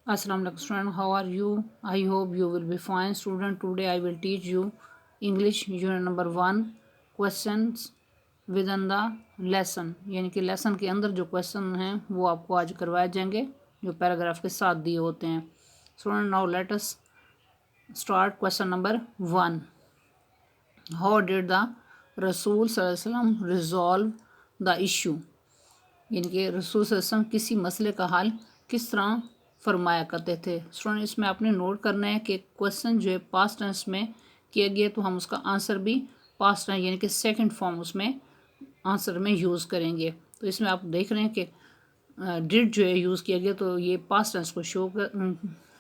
Assalamu alaikum student, how are you? I hope you will be fine student. Today I will teach you English unit number 1 questions within the lesson, यानी कि lesson के अंदर जो question हैं वो आपको आज करवाए जाएंगे जो पैराग्राफ के साथ दिए होते हैं. Student, now let us start question number 1. How did the Rasul sallallahu alaihi wasallam resolve the issue? यानी कि रसूल सल्लल्लाहु अलैहि वसल्लम किसी मसले का हल किस तरह फरमाया करते थे. स्टूडेंट, इसमें आपने नोट करना है कि क्वेश्चन जो है पास्ट टेंस में किया गया तो हम उसका आंसर भी पास्ट टेंस यानी कि सेकंड फॉर्म उसमें आंसर में यूज़ करेंगे. तो इसमें आप देख रहे हैं कि डिड जो है यूज़ किया गया तो ये पास्ट टेंस को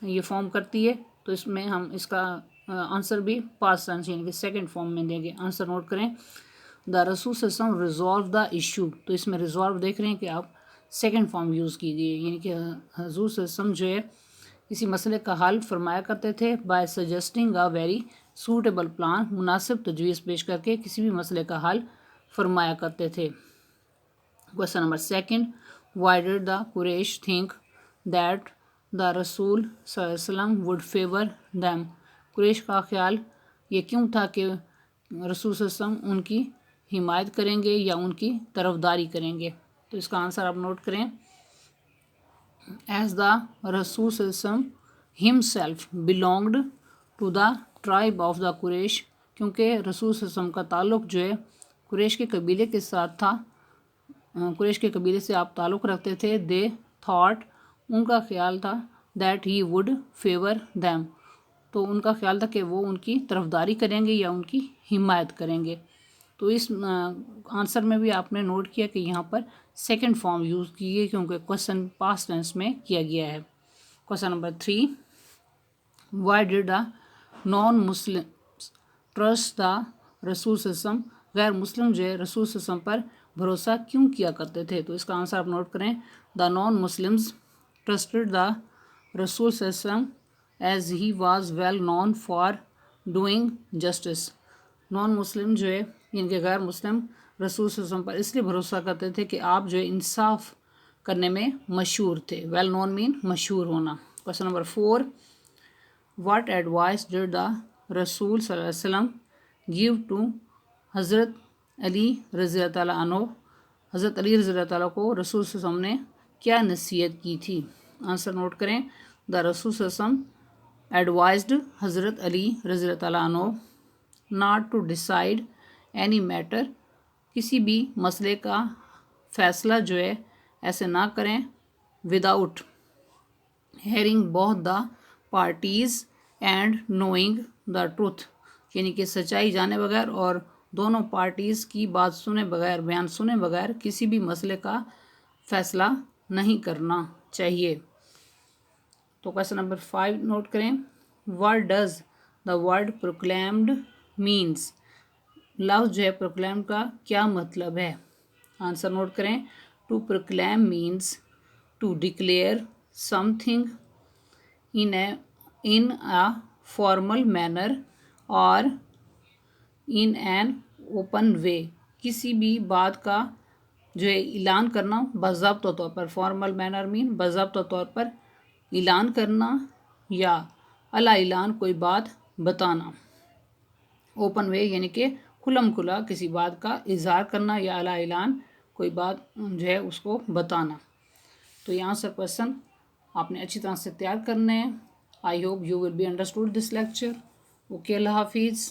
ये फॉर्म करती है. तो इसमें हम इसका आंसर भी पास्ट टेंस यानी कि सेकंड फॉर्म में देंगे. आंसर नोट करें. द रसूल सल्लल्लाहु अलैहि वसल्लम रिजॉल्व द इशू. तो इसमें रिजॉल्व देख रहे हैं कि आप सेकंड फॉर्म यूज़ कीजिए यानी कि हजूर सल्लल्लाहु अलैहि वसल्लम जो है किसी मसले का हल फरमाया करते थे by suggesting a very suitable plan. मुनासिब तजवीज़ पेश करके किसी भी मसले का हल फरमाया करते थे. Question number 2. Why did the Quraysh think that the रसूल सल्लल्लाहु अलैहि वसल्लम वुड फेवर दैम. कुरैश का ख्याल ये क्यों था कि रसूल सल्लल्लाहु अलैहि वसल्लम उनकी हिमायत करेंगे या उनकी तरफदारी करेंगे. तो इसका आंसर आप नोट करें. एज द रसूल सल्लल्लाहु अलैहि वसल्लम himself belonged to the tribe of the Quraysh. क्योंकि रसूल सल्लल्लाहु अलैहि वसल्लम का ताल्लुक़ जो है कुरैश के कबीले के साथ था. कुरैश के कबीले से आप ताल्लुक़ रखते थे. दे थॉट उनका ख्याल था that he would favour them. तो उनका ख्याल था कि वो उनकी तरफदारी करेंगे या उनकी हिमायत करेंगे. तो इस आंसर में भी आपने नोट किया कि यहाँ पर सेकंड फॉर्म यूज़ की गई क्योंकि क्वेश्चन पास्ट टेंस में किया गया है. Question number 3. Y did the non Muslim trust the रसूल सल्लल्लाहु अलैहि वसल्लम. गैर मुस्लिम जो है रसूल सल्लल्लाहु अलैहि वसल्लम पर भरोसा क्यों किया करते थे. तो इसका आंसर आप नोट करें. The non Muslims trusted the रसूल सल्लल्लाहु अलैहि वसल्लम as he was well known for doing justice. Non Muslim जो है इनके गैर मुस्लिम रसूल सल्लल्लाहु अलैहि वसल्लम पर इसलिए भरोसा करते थे कि आप जो है इंसाफ करने में मशहूर थे. वेल नॉन मीन मशहूर होना. Question number 4. What advice did the रसूल सल्लल्लाहु अलैहि वसल्लम गिव टू हज़रत अली रज़ी अल्लाह तआला अन्हु. हज़रत अली रज़ी अल्लाह तआला को रसूल सल्लल्लाहु अलैहि वसल्लम ने क्या नसीहत की थी. आंसर नोट करें. द रसूल सल्लल्लाहु अलैहि वसल्लम एडवाइज्ड हज़रत अली रज़ी अल्लाह तआला अन्हु not to decide any matter. किसी भी मसले का फ़ैसला जो है ऐसे ना करें without hearing both the parties and knowing the truth. यानी कि सच्चाई जाने बगैर और दोनों पार्टीज़ की बात सुने बगैर बयान सुने बगैर किसी भी मसले का फ़ैसला नहीं करना चाहिए. तो क्वेश्चन नंबर 5 नोट करें. What does the word proclaimed means. लफ्ज़ जो है प्रोक्लेम का क्या मतलब है. आंसर नोट करें. To proclaim means to declare something in a formal manner और इन एन ओपन वे. किसी भी बात का जो है ऐलान करना बाज़ाब्ता तौर पर. फॉर्मल मैनर मीन बाज़ाब्ता तौर पर ऐलान करना या अला ऐलान कोई बात बताना. ओपन वे यानी कि खुलम खुला किसी बात का इजहार करना या अला ऐलान कोई बात जो है उसको बताना. तो ये आंसर क्वेश्चन आपने अच्छी तरह से तैयार करने हैं. I hope you will be understood this lecture. Okay, अल्लाह हाफिज़.